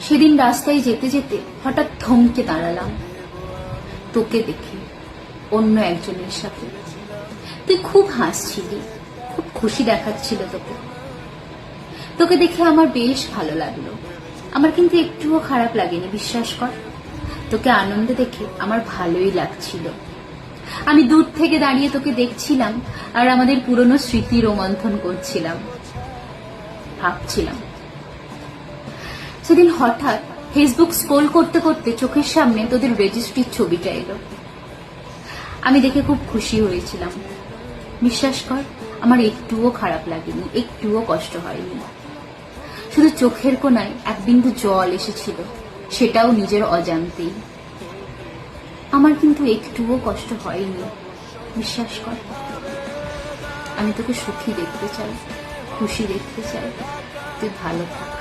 সেদিন রাস্তায় যেতে যেতে হঠাৎ থমকে দাঁড়ালাম তোকে দেখে অন্য একজনের সাথে। তুই খুব হাসছিলি, খুব খুশি দেখাচ্ছিল তোকে। তোকে দেখে আমার বেশ ভালো লাগলো। আমার কিন্তু একটুও খারাপ লাগেনি, বিশ্বাস কর। তোকে আনন্দে দেখে আমার ভালোই লাগছিল। আমি দূর থেকে দাঁড়িয়ে তোকে দেখছিলাম আর আমাদের পুরনো স্মৃতি রোমন্থন করছিলাম, ভাবছিলাম। সেদিন হঠাৎ ফেসবুক স্ক্রোল করতে করতে চোখের সামনে তোদের রেজিস্ট্রির ছবিটা এলো। আমি দেখে খুব খুশি হয়েছিলাম। বিশ্বাস কর, আমার একটুও খারাপ লাগেনি, একটুও কষ্ট হয়নি। শুধু চোখের কোণায় এক বিন্দু জল এসেছিল, সেটাও নিজের অজান্তেই। আমার কিন্তু একটুও কষ্ট হয়নি, বিশ্বাস কর। আমি তোকে সুখী দেখতে চাই, খুশি দেখতে চাই, তুই ভালো থাক।